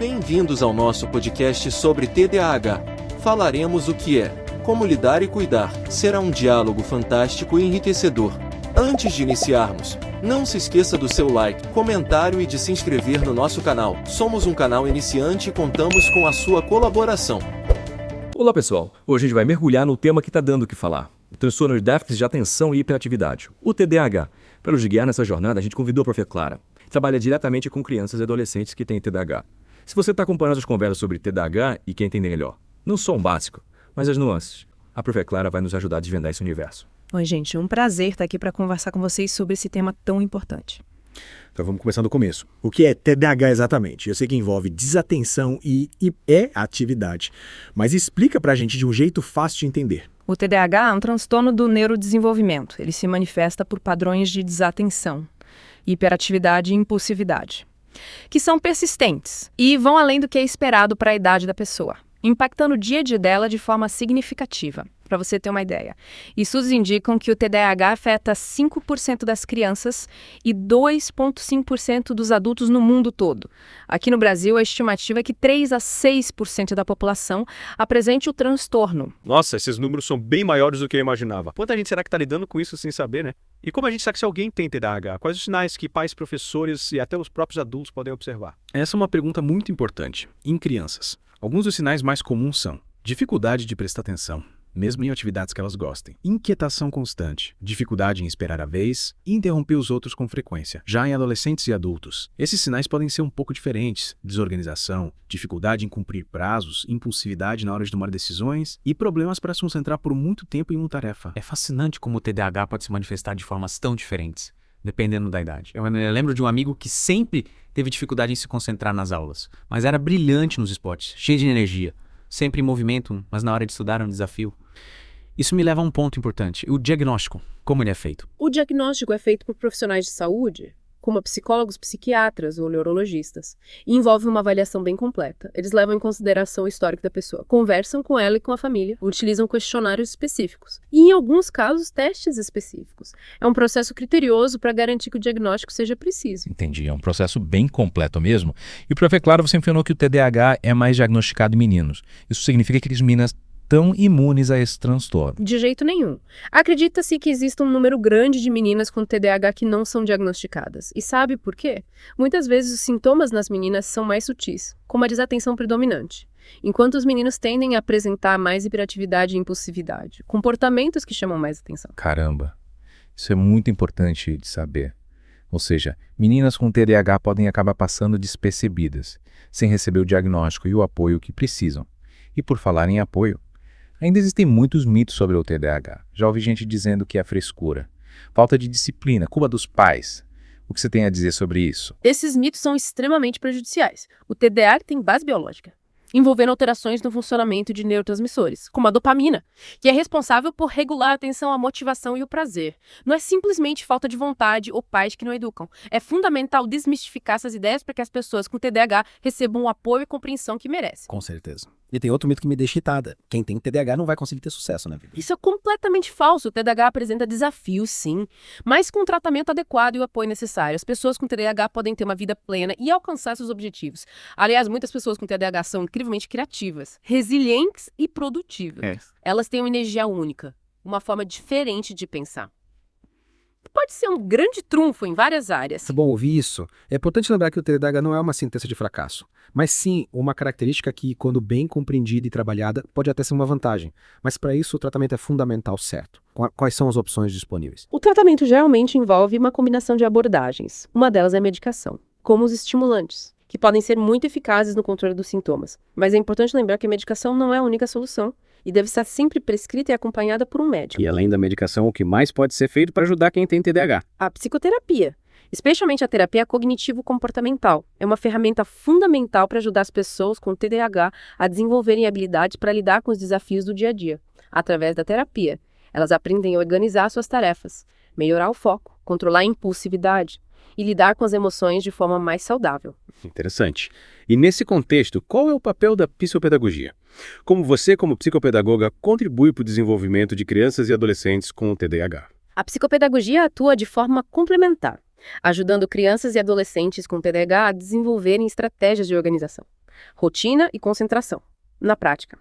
Bem-vindos ao nosso podcast sobre TDAH. Falaremos o que é, como lidar e cuidar. Será um diálogo fantástico e enriquecedor. Antes de iniciarmos, não se esqueça do seu like, comentário e de se inscrever no nosso canal. Somos um canal iniciante e contamos com a sua colaboração. Olá pessoal, hoje a gente vai mergulhar no tema que está dando o que falar. O transtorno de déficit de atenção e hiperatividade, o TDAH. Para nos guiar nessa jornada, a gente convidou a Prof. Clara. Trabalha diretamente com crianças e adolescentes que têm TDAH. Se você está acompanhando as conversas sobre TDAH e quer entender melhor, não só o básico, mas as nuances, a Prof. Clara vai nos ajudar a desvendar esse universo. Oi, gente, um prazer estar aqui para conversar com vocês sobre esse tema tão importante. Então vamos começar do começo. O que é TDAH exatamente? Eu sei que envolve desatenção e atividade, mas explica pra gente de um jeito fácil de entender. O TDAH é um transtorno do neurodesenvolvimento. Ele se manifesta por padrões de desatenção, hiperatividade e impulsividade, que são persistentes e vão além do que é esperado para a idade da pessoa, impactando o dia a dia dela de forma significativa. Para você ter uma ideia, estudos indicam que o TDAH afeta 5% das crianças e 2,5% dos adultos no mundo todo. Aqui no Brasil, a estimativa é que 3 a 6% da população apresente o transtorno. Nossa, esses números são bem maiores do que eu imaginava. Quanta gente será que está lidando com isso sem saber, né? E como a gente sabe se alguém tem TDAH? Quais os sinais que pais, professores e até os próprios adultos podem observar? Essa é uma pergunta muito importante. Em crianças, alguns dos sinais mais comuns são dificuldade de prestar atenção, mesmo em atividades que elas gostem, inquietação constante, dificuldade em esperar a vez e interromper os outros com frequência. Já em adolescentes e adultos, esses sinais podem ser um pouco diferentes: desorganização, dificuldade em cumprir prazos, impulsividade na hora de tomar decisões e problemas para se concentrar por muito tempo em uma tarefa. É fascinante como o TDAH pode se manifestar de formas tão diferentes, dependendo da idade. Eu lembro de um amigo que sempre teve dificuldade em se concentrar nas aulas, mas era brilhante nos esportes, cheio de energia, sempre em movimento, mas na hora de estudar era um desafio. Isso me leva a um ponto importante: o diagnóstico. Como ele é feito? O diagnóstico é feito por profissionais de saúde, como psicólogos, psiquiatras ou neurologistas, e envolve uma avaliação bem completa. Eles levam em consideração o histórico da pessoa, conversam com ela e com a família, utilizam questionários específicos e, em alguns casos, testes específicos. É um processo criterioso para garantir que o diagnóstico seja preciso. Entendi, é um processo bem completo mesmo. E, Prof. Clara, você mencionou que o TDAH é mais diagnosticado em meninos. Isso significa que as meninas estão imunes a esse transtorno? De jeito nenhum. Acredita-se que existe um número grande de meninas com TDAH que não são diagnosticadas. E sabe por quê? Muitas vezes os sintomas nas meninas são mais sutis, como a desatenção predominante, enquanto os meninos tendem a apresentar mais hiperatividade e impulsividade, comportamentos que chamam mais atenção. Caramba, isso é muito importante de saber. Ou seja, meninas com TDAH podem acabar passando despercebidas, sem receber o diagnóstico e o apoio que precisam. E por falar em apoio, ainda existem muitos mitos sobre o TDAH. Já ouvi gente dizendo que é frescura, falta de disciplina, culpa dos pais. O que você tem a dizer sobre isso? Esses mitos são extremamente prejudiciais. O TDAH tem base biológica, envolvendo alterações no funcionamento de neurotransmissores, como a dopamina, que é responsável por regular a atenção, a motivação e o prazer. Não é simplesmente falta de vontade ou pais que não educam. É fundamental desmistificar essas ideias para que as pessoas com TDAH recebam o apoio e compreensão que merecem. Com certeza. E tem outro mito que me deixa irritada: quem tem TDAH não vai conseguir ter sucesso na vida. Isso é completamente falso. O TDAH apresenta desafios, sim, mas com o tratamento adequado e o apoio necessário, as pessoas com TDAH podem ter uma vida plena e alcançar seus objetivos. Aliás, muitas pessoas com TDAH são incrivelmente criativas, resilientes e produtivas. Elas têm uma energia única, uma forma diferente de pensar. Pode ser um grande trunfo em várias áreas. É bom ouvir isso. É importante lembrar que o TDAH não é uma sentença de fracasso, mas sim uma característica que, quando bem compreendida e trabalhada, pode até ser uma vantagem. Mas para isso o tratamento é fundamental, certo? Quais são as opções disponíveis? O tratamento geralmente envolve uma combinação de abordagens. Uma delas é a medicação, como os estimulantes, que podem ser muito eficazes no controle dos sintomas. Mas é importante lembrar que a medicação não é a única solução e deve estar sempre prescrita e acompanhada por um médico. E além da medicação, o que mais pode ser feito para ajudar quem tem TDAH? A psicoterapia, especialmente a terapia cognitivo-comportamental, é uma ferramenta fundamental para ajudar as pessoas com TDAH a desenvolverem habilidades para lidar com os desafios do dia a dia. Através da terapia, elas aprendem a organizar suas tarefas, melhorar o foco, controlar a impulsividade e lidar com as emoções de forma mais saudável. Interessante. E nesse contexto, qual é o papel da psicopedagogia? Como você, como psicopedagoga, contribui para o desenvolvimento de crianças e adolescentes com TDAH? A psicopedagogia atua de forma complementar, ajudando crianças e adolescentes com TDAH a desenvolverem estratégias de organização, rotina e concentração. Na prática,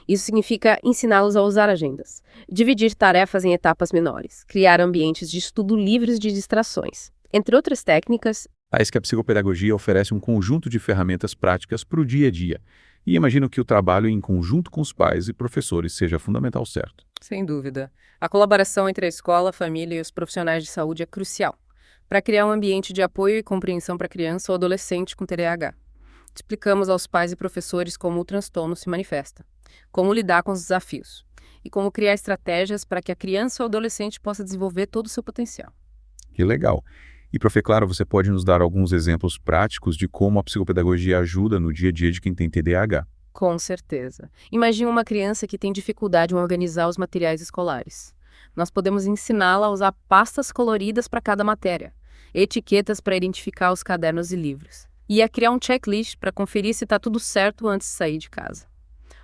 isso significa ensiná-los a usar agendas, dividir tarefas em etapas menores, criar ambientes de estudo livres de distrações. Entre outras técnicas, Parece que a psicopedagogia oferece um conjunto de ferramentas práticas para o dia a dia. E imagino que o trabalho em conjunto com os pais e professores seja fundamental, certo? Sem dúvida. A colaboração entre a escola, a família e os profissionais de saúde é crucial para criar um ambiente de apoio e compreensão para criança ou adolescente com TDAH. Explicamos aos pais e professores como o transtorno se manifesta, como lidar com os desafios e como criar estratégias para que a criança ou adolescente possa desenvolver todo o seu potencial. Que legal. E, Prof. Clara, você pode nos dar alguns exemplos práticos de como a psicopedagogia ajuda no dia a dia de quem tem TDAH? Com certeza. Imagine uma criança que tem dificuldade em organizar os materiais escolares. Nós podemos ensiná-la a usar pastas coloridas para cada matéria, etiquetas para identificar os cadernos e livros, e a criar um checklist para conferir se está tudo certo antes de sair de casa.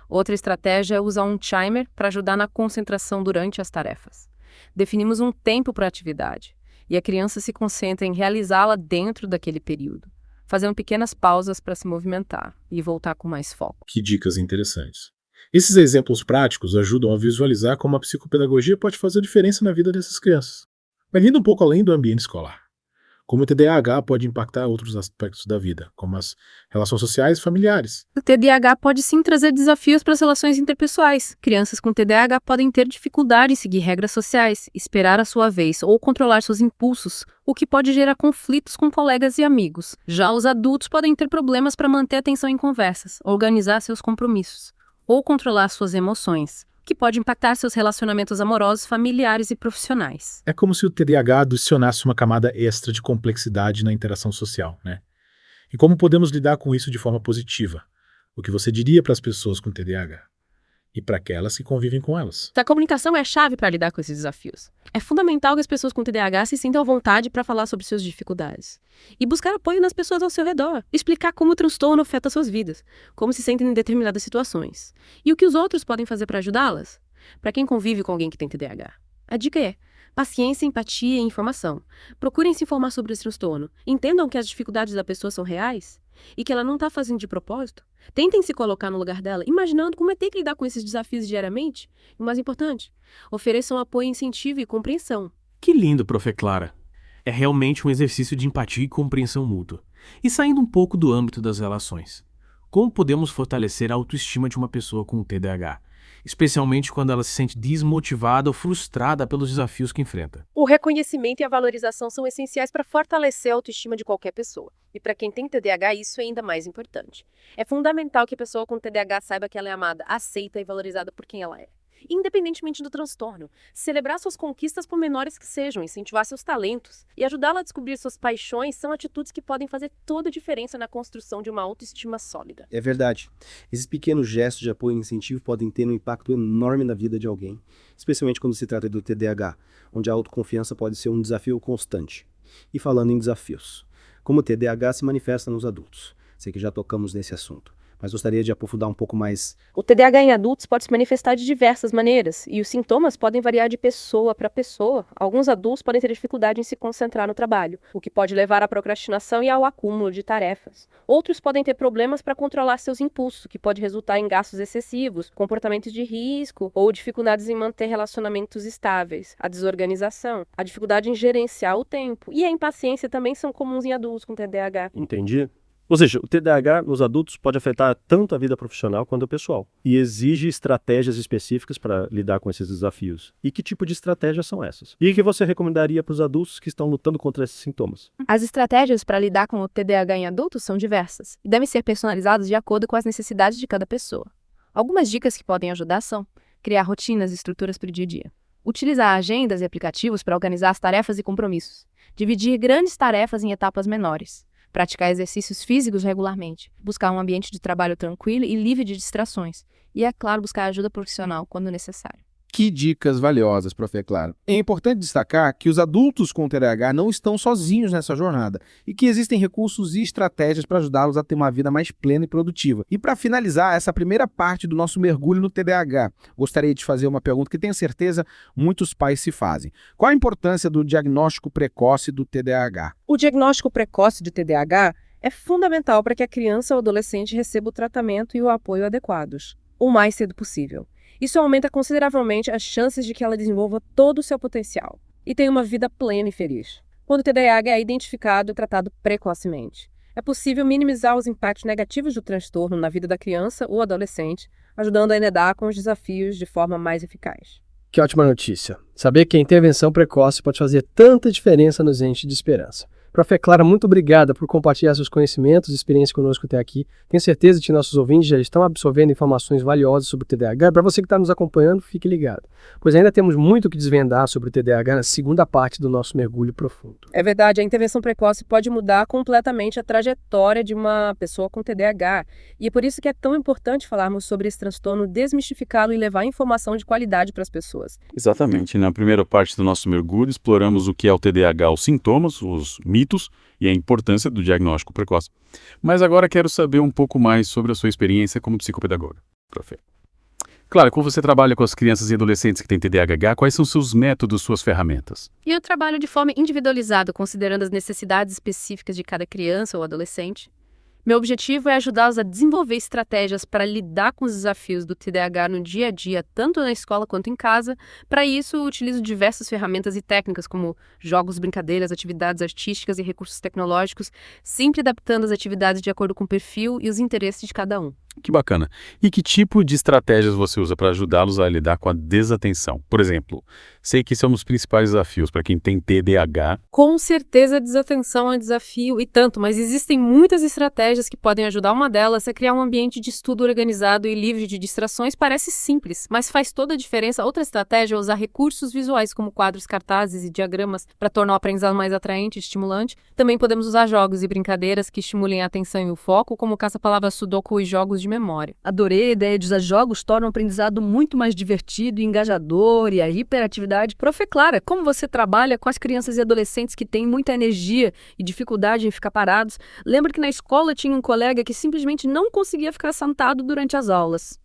Outra estratégia é usar um timer para ajudar na concentração durante as tarefas. Definimos um tempo para a atividade, e a criança se concentra em realizá-la dentro daquele período, fazendo pequenas pausas para se movimentar e voltar com mais foco. Que dicas interessantes. Esses exemplos práticos ajudam a visualizar como a psicopedagogia pode fazer diferença na vida dessas crianças. Mas indo um pouco além do ambiente escolar. Como o TDAH pode impactar outros aspectos da vida, como as relações sociais e familiares. O TDAH pode sim trazer desafios para as relações interpessoais. Crianças com TDAH podem ter dificuldade em seguir regras sociais, esperar a sua vez ou controlar seus impulsos, o que pode gerar conflitos com colegas e amigos. Já os adultos podem ter problemas para manter a atenção em conversas, organizar seus compromissos ou controlar suas emoções, que pode impactar seus relacionamentos amorosos, familiares e profissionais. É como se o TDAH adicionasse uma camada extra de complexidade na interação social, né? E como podemos lidar com isso de forma positiva? O que você diria para as pessoas com TDAH? E para aquelas que convivem com elas? a comunicação é a chave para lidar com esses desafios. É fundamental que as pessoas com TDAH se sintam à vontade para falar sobre suas dificuldades. E buscar apoio nas pessoas ao seu redor. Explicar como o transtorno afeta suas vidas, como se sentem em determinadas situações. E o que os outros podem fazer para ajudá-las. Para quem convive com alguém que tem TDAH. A dica é paciência, empatia e informação. Procurem se informar sobre esse transtorno. Entendam que as dificuldades da pessoa são reais e que ela não está fazendo de propósito. Tentem se colocar no lugar dela, imaginando como é ter que lidar com esses desafios diariamente. E o mais importante, ofereçam apoio, incentivo e compreensão. Que lindo, Prof. Clara. É realmente um exercício de empatia e compreensão mútua. E saindo um pouco do âmbito das relações, como podemos fortalecer a autoestima de uma pessoa com TDAH? Especialmente quando ela se sente desmotivada ou frustrada pelos desafios que enfrenta. O reconhecimento e a valorização são essenciais para fortalecer a autoestima de qualquer pessoa. E para quem tem TDAH, isso é ainda mais importante. É fundamental que a pessoa com TDAH saiba que ela é amada, aceita e valorizada por quem ela é, independentemente do transtorno. Celebrar suas conquistas, por menores que sejam, incentivar seus talentos e ajudá-la a descobrir suas paixões são atitudes que podem fazer toda a diferença na construção de uma autoestima sólida. É verdade. Esses pequenos gestos de apoio e incentivo podem ter um impacto enorme na vida de alguém, especialmente quando se trata do TDAH, onde a autoconfiança pode ser um desafio constante. E falando em desafios, como o TDAH se manifesta nos adultos? Sei que já tocamos nesse assunto, mas gostaria de aprofundar um pouco mais. O TDAH em adultos pode se manifestar de diversas maneiras, e os sintomas podem variar de pessoa para pessoa. Alguns adultos podem ter dificuldade em se concentrar no trabalho, o que pode levar à procrastinação e ao acúmulo de tarefas. Outros podem ter problemas para controlar seus impulsos, o que pode resultar em gastos excessivos, comportamentos de risco ou dificuldades em manter relacionamentos estáveis. A desorganização, a dificuldade em gerenciar o tempo e a impaciência também são comuns em adultos com TDAH. Entendi. Ou seja, o TDAH nos adultos pode afetar tanto a vida profissional quanto a pessoal e exige estratégias específicas para lidar com esses desafios. E que tipo de estratégias são essas? E o que você recomendaria para os adultos que estão lutando contra esses sintomas? As estratégias para lidar com o TDAH em adultos são diversas e devem ser personalizadas de acordo com as necessidades de cada pessoa. Algumas dicas que podem ajudar são criar rotinas e estruturas para o dia a dia, utilizar agendas e aplicativos para organizar as tarefas e compromissos, dividir grandes tarefas em etapas menores, praticar exercícios físicos regularmente, buscar um ambiente de trabalho tranquilo e livre de distrações, e, é claro, buscar ajuda profissional quando necessário. Que dicas valiosas, Prof. Clara. É importante destacar que os adultos com TDAH não estão sozinhos nessa jornada e que existem recursos e estratégias para ajudá-los a ter uma vida mais plena e produtiva. E para finalizar essa primeira parte do nosso mergulho no TDAH, gostaria de fazer uma pergunta que tenho certeza muitos pais se fazem. Qual a importância do diagnóstico precoce do TDAH? O diagnóstico precoce de TDAH é fundamental para que a criança ou adolescente receba o tratamento e o apoio adequados, o mais cedo possível. Isso aumenta consideravelmente as chances de que ela desenvolva todo o seu potencial e tenha uma vida plena e feliz. Quando o TDAH é identificado e tratado precocemente, é possível minimizar os impactos negativos do transtorno na vida da criança ou adolescente, ajudando a lidar com os desafios de forma mais eficaz. Que ótima notícia. Saber que a intervenção precoce pode fazer tanta diferença nos entes de esperança. Prof. Clara, muito obrigada por compartilhar seus conhecimentos e experiências conosco até aqui. Tenho certeza de que nossos ouvintes já estão absorvendo informações valiosas sobre o TDAH. Para você que está nos acompanhando, fique ligado, pois ainda temos muito o que desvendar sobre o TDAH na segunda parte do nosso mergulho profundo. É verdade, a intervenção precoce pode mudar completamente a trajetória de uma pessoa com TDAH. E é por isso que é tão importante falarmos sobre esse transtorno, desmistificá-lo e levar informação de qualidade para as pessoas. Exatamente. Na primeira parte do nosso mergulho, exploramos o que é o TDAH, os sintomas, os mitos e a importância do diagnóstico precoce. Mas agora quero saber um pouco mais sobre a sua experiência como psicopedagoga, prof. Claro, como você trabalha com as crianças e adolescentes que têm TDAH, quais são seus métodos, suas ferramentas? Eu trabalho de forma individualizada, considerando as necessidades específicas de cada criança ou adolescente. Meu objetivo é ajudá-los a desenvolver estratégias para lidar com os desafios do TDAH no dia a dia, tanto na escola quanto em casa. Para isso, eu utilizo diversas ferramentas e técnicas, como jogos, brincadeiras, atividades artísticas e recursos tecnológicos, sempre adaptando as atividades de acordo com o perfil e os interesses de cada um. Que bacana. E que tipo de estratégias você usa para ajudá-los a lidar com a desatenção? Por exemplo, sei que esse é um dos principais desafios para quem tem TDAH. Com certeza, a desatenção é um desafio e tanto, mas existem muitas estratégias que podem ajudar. Uma delas é criar um ambiente de estudo organizado e livre de distrações. Parece simples, mas faz toda a diferença. Outra estratégia é usar recursos visuais como quadros, cartazes e diagramas para tornar o aprendizado mais atraente e estimulante. Também podemos usar jogos e brincadeiras que estimulem a atenção e o foco, como caça-palavra, sudoku e jogos de memória. Adorei a ideia de usar jogos, torna o aprendizado muito mais divertido e engajador, e a hiperatividade. Prof. Clara, como você trabalha com as crianças e adolescentes que têm muita energia e dificuldade em ficar parados? Lembro que na escola tinha um colega que simplesmente não conseguia ficar sentado durante as aulas.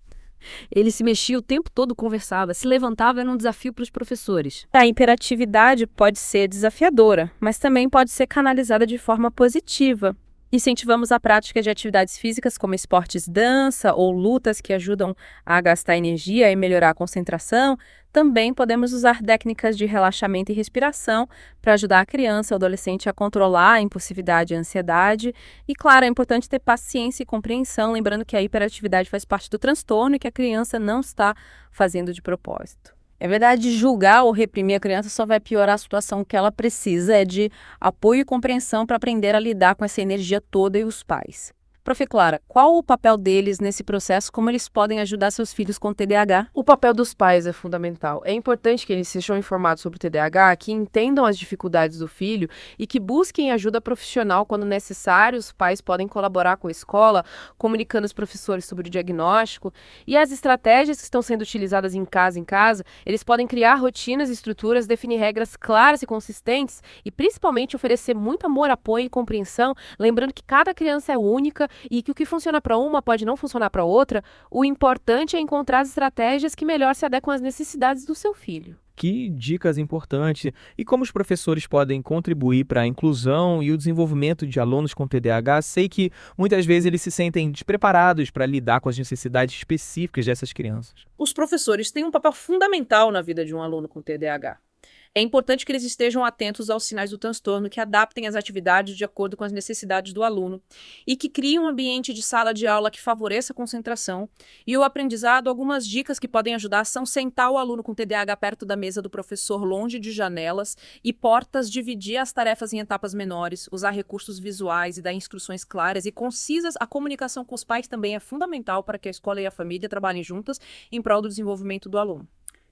Ele se mexia o tempo todo, conversava, se levantava, era um desafio para os professores. A hiperatividade pode ser desafiadora, mas também pode ser canalizada de forma positiva. Incentivamos a prática de atividades físicas como esportes, dança ou lutas que ajudam a gastar energia e melhorar a concentração. Também podemos usar técnicas de relaxamento e respiração para ajudar a criança ou adolescente a controlar a impulsividade e a ansiedade. E, claro, é importante ter paciência e compreensão, lembrando que a hiperatividade faz parte do transtorno e que a criança não está fazendo de propósito. É verdade, julgar ou reprimir a criança só vai piorar a situação. O que ela precisa é de apoio e compreensão para aprender a lidar com essa energia toda e os pais. Prof. Clara, qual o papel deles nesse processo? Como eles podem ajudar seus filhos com TDAH? O papel dos pais é fundamental. É importante que eles sejam informados sobre o TDAH, que entendam as dificuldades do filho e que busquem ajuda profissional quando necessário. Os pais podem colaborar com a escola, comunicando aos professores sobre o diagnóstico. E as estratégias que estão sendo utilizadas em casa, eles podem criar rotinas e estruturas, definir regras claras e consistentes e, principalmente, oferecer muito amor, apoio e compreensão, lembrando que cada criança é única e que o que funciona para uma pode não funcionar para outra. O importante é encontrar as estratégias que melhor se adequam às necessidades do seu filho. Que dicas importantes! E como os professores podem contribuir para a inclusão e o desenvolvimento de alunos com TDAH? Sei que muitas vezes eles se sentem despreparados para lidar com as necessidades específicas dessas crianças. Os professores têm um papel fundamental na vida de um aluno com TDAH. É importante que eles estejam atentos aos sinais do transtorno, que adaptem as atividades de acordo com as necessidades do aluno e que criem um ambiente de sala de aula que favoreça a concentração e o aprendizado. Algumas dicas que podem ajudar são sentar o aluno com TDAH perto da mesa do professor, longe de janelas e portas, dividir as tarefas em etapas menores, usar recursos visuais e dar instruções claras e concisas. A comunicação com os pais também é fundamental para que a escola e a família trabalhem juntas em prol do desenvolvimento do aluno.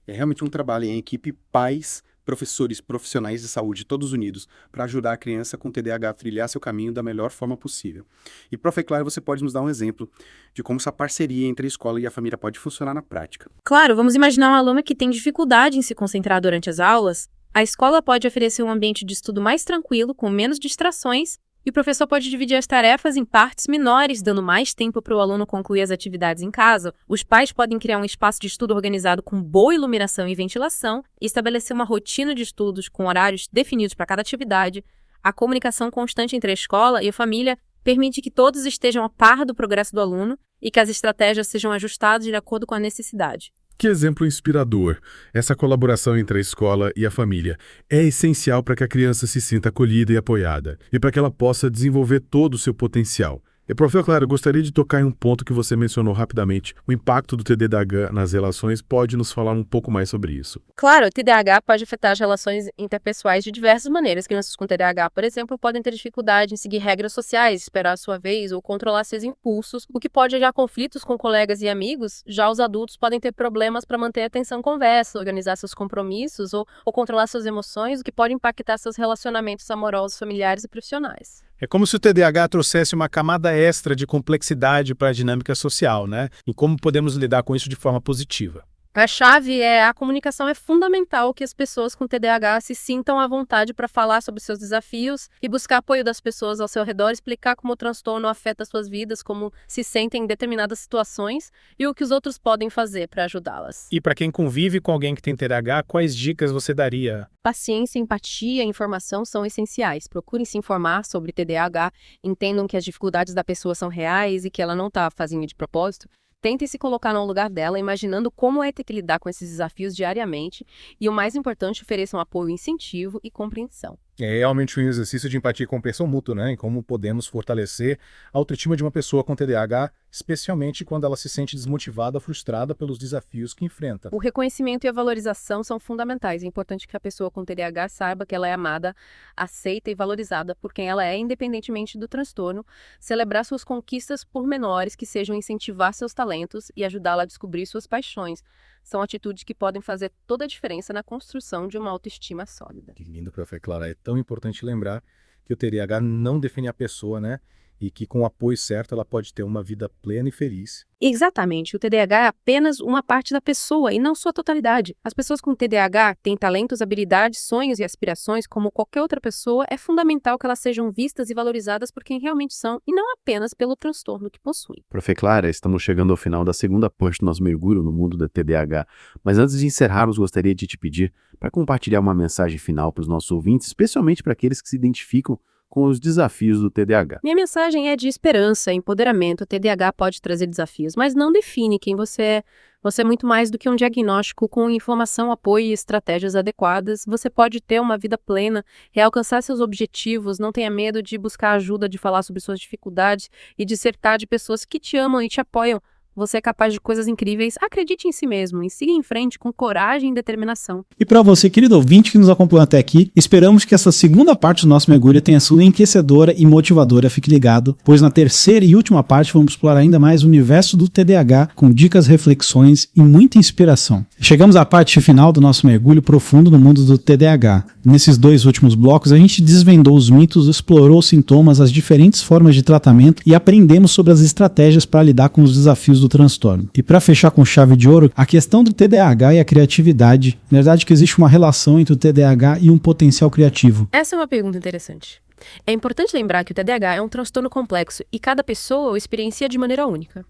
É realmente um trabalho em equipe, pais, professores, profissionais de saúde, todos unidos, para ajudar a criança com TDAH a trilhar seu caminho da melhor forma possível. E, Prof. Clara, você pode nos dar um exemplo de como essa parceria entre a escola e a família pode funcionar na prática? Claro, vamos imaginar um aluno que tem dificuldade em se concentrar durante as aulas. A escola pode oferecer um ambiente de estudo mais tranquilo, com menos distrações, e o professor pode dividir as tarefas em partes menores, dando mais tempo para o aluno concluir as atividades em casa. Os pais podem criar um espaço de estudo organizado com boa iluminação e ventilação e estabelecer uma rotina de estudos com horários definidos para cada atividade. A comunicação constante entre a escola e a família permite que todos estejam a par do progresso do aluno e que as estratégias sejam ajustadas de acordo com a necessidade. Que exemplo inspirador! Essa colaboração entre a escola e a família é essencial para que a criança se sinta acolhida e apoiada, e para que ela possa desenvolver todo o seu potencial. E, Prof. Clara, eu gostaria de tocar em um ponto que você mencionou rapidamente. O impacto do TDAH nas relações. Pode nos falar um pouco mais sobre isso? Claro, o TDAH pode afetar as relações interpessoais de diversas maneiras. Crianças com TDAH, por exemplo, podem ter dificuldade em seguir regras sociais, esperar a sua vez ou controlar seus impulsos, o que pode gerar conflitos com colegas e amigos. Já os adultos podem ter problemas para manter a atenção em conversa, organizar seus compromissos ou controlar suas emoções, o que pode impactar seus relacionamentos amorosos, familiares e profissionais. É como se o TDAH trouxesse uma camada extra de complexidade para a dinâmica social, né? E como podemos lidar com isso de forma positiva. A chave é a comunicação. É fundamental que as pessoas com TDAH se sintam à vontade para falar sobre seus desafios e buscar apoio das pessoas ao seu redor, explicar como o transtorno afeta suas vidas, como se sentem em determinadas situações e o que os outros podem fazer para ajudá-las. E para quem convive com alguém que tem TDAH, quais dicas você daria? Paciência, empatia e informação são essenciais. Procurem se informar sobre TDAH, entendam que as dificuldades da pessoa são reais e que ela não está fazendo de propósito. Tentem se colocar no lugar dela, imaginando como é ter que lidar com esses desafios diariamente e, o mais importante, ofereçam apoio, incentivo e compreensão. É realmente um exercício de empatia e compreensão mútua, né? Em como podemos fortalecer a autoestima de uma pessoa com TDAH, especialmente quando ela se sente desmotivada, frustrada pelos desafios que enfrenta. O reconhecimento e a valorização são fundamentais. É importante que a pessoa com TDAH saiba que ela é amada, aceita e valorizada por quem ela é, independentemente do transtorno, celebrar suas conquistas pormenores que sejam incentivar seus talentos e ajudá-la a descobrir suas paixões. São atitudes que podem fazer toda a diferença na construção de uma autoestima sólida. Que lindo, Prof. Clara. É tão importante lembrar que o TDAH não define a pessoa, né? E que com o apoio certo ela pode ter uma vida plena e feliz. Exatamente, o TDAH é apenas uma parte da pessoa e não sua totalidade. As pessoas com TDAH têm talentos, habilidades, sonhos e aspirações como qualquer outra pessoa. É fundamental que elas sejam vistas e valorizadas por quem realmente são e não apenas pelo transtorno que possuem. Prof. Clara, estamos chegando ao final da segunda parte do nosso mergulho no mundo da TDAH, mas antes de encerrarmos, gostaria de te pedir para compartilhar uma mensagem final para os nossos ouvintes, especialmente para aqueles que se identificam com os desafios do TDAH. Minha mensagem é de esperança, empoderamento. O TDAH pode trazer desafios, mas não define quem você é. Você é muito mais do que um diagnóstico. Com informação, apoio e estratégias adequadas, você pode ter uma vida plena e alcançar seus objetivos. Não tenha medo de buscar ajuda, de falar sobre suas dificuldades e de cercar de pessoas que te amam e te apoiam. Você é capaz de coisas incríveis. Acredite em si mesmo e siga em frente com coragem e determinação. E para você, querido ouvinte que nos acompanhou até aqui, esperamos que essa segunda parte do nosso mergulho tenha sido enriquecedora e motivadora. Fique ligado, pois na terceira e última parte vamos explorar ainda mais o universo do TDAH com dicas, reflexões e muita inspiração. Chegamos à parte final do nosso mergulho profundo no mundo do TDAH. Nesses dois últimos blocos, a gente desvendou os mitos, explorou os sintomas, as diferentes formas de tratamento e aprendemos sobre as estratégias para lidar com os desafios do transtorno. E para fechar com chave de ouro, a questão do TDAH e a criatividade. Na verdade, que existe uma relação entre o TDAH e um potencial criativo. Essa é uma pergunta interessante. É importante lembrar que o TDAH é um transtorno complexo e cada pessoa o experiencia de maneira única.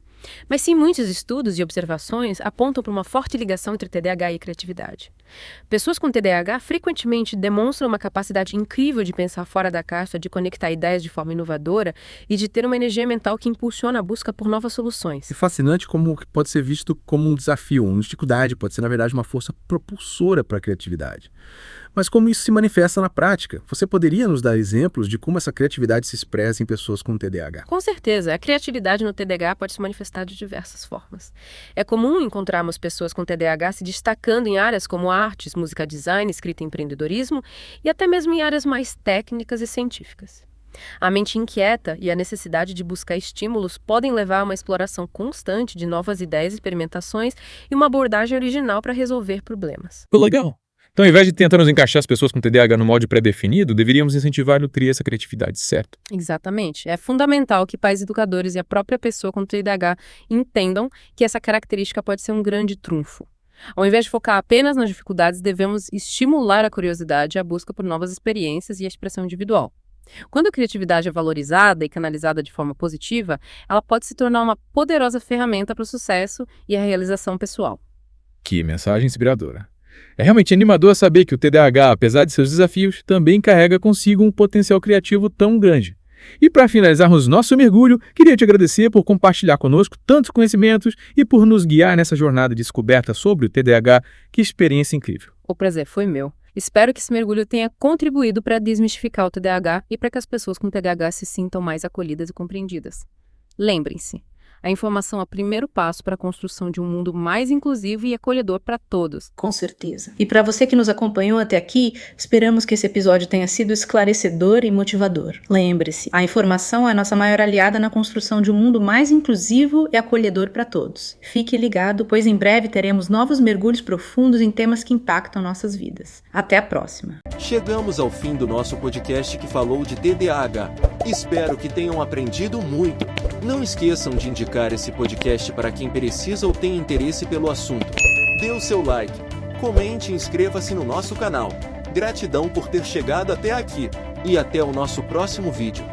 Mas sim, muitos estudos e observações apontam para uma forte ligação entre TDAH e criatividade. Pessoas com TDAH frequentemente demonstram uma capacidade incrível de pensar fora da caixa, de conectar ideias de forma inovadora e de ter uma energia mental que impulsiona a busca por novas soluções. É fascinante como pode ser visto como um desafio, uma dificuldade, pode ser na verdade uma força propulsora para a criatividade. Mas como isso se manifesta na prática? Você poderia nos dar exemplos de como essa criatividade se expressa em pessoas com TDAH? Com certeza, a criatividade no TDAH pode se manifestar de diversas formas. É comum encontrarmos pessoas com TDAH se destacando em áreas como artes, música, design, escrita e empreendedorismo e até mesmo em áreas mais técnicas e científicas. A mente inquieta e a necessidade de buscar estímulos podem levar a uma exploração constante de novas ideias, experimentações e uma abordagem original para resolver problemas. Legal! Então, ao invés de tentarmos encaixar as pessoas com TDAH no molde pré-definido, deveríamos incentivar e nutrir essa criatividade, certo? Exatamente. É fundamental que pais educadores e a própria pessoa com TDAH entendam que essa característica pode ser um grande trunfo. Ao invés de focar apenas nas dificuldades, devemos estimular a curiosidade e a busca por novas experiências e a expressão individual. Quando a criatividade é valorizada e canalizada de forma positiva, ela pode se tornar uma poderosa ferramenta para o sucesso e a realização pessoal. Que mensagem inspiradora! É realmente animador saber que o TDAH, apesar de seus desafios, também carrega consigo um potencial criativo tão grande. E para finalizarmos nosso mergulho, queria te agradecer por compartilhar conosco tantos conhecimentos e por nos guiar nessa jornada de descoberta sobre o TDAH. Que experiência incrível! O prazer foi meu. Espero que esse mergulho tenha contribuído para desmistificar o TDAH e para que as pessoas com TDAH se sintam mais acolhidas e compreendidas. Lembrem-se, a informação é o primeiro passo para a construção de um mundo mais inclusivo e acolhedor para todos. Com certeza. E para você que nos acompanhou até aqui, esperamos que esse episódio tenha sido esclarecedor e motivador. Lembre-se, a informação é a nossa maior aliada na construção de um mundo mais inclusivo e acolhedor para todos. Fique ligado, pois em breve teremos novos mergulhos profundos em temas que impactam nossas vidas. Até a próxima. Chegamos ao fim do nosso podcast que falou de TDAH. Espero que tenham aprendido muito. Não esqueçam de indicar esse podcast para quem precisa ou tem interesse pelo assunto. Dê o seu like, comente e inscreva-se no nosso canal. Gratidão por ter chegado até aqui. E até o nosso próximo vídeo.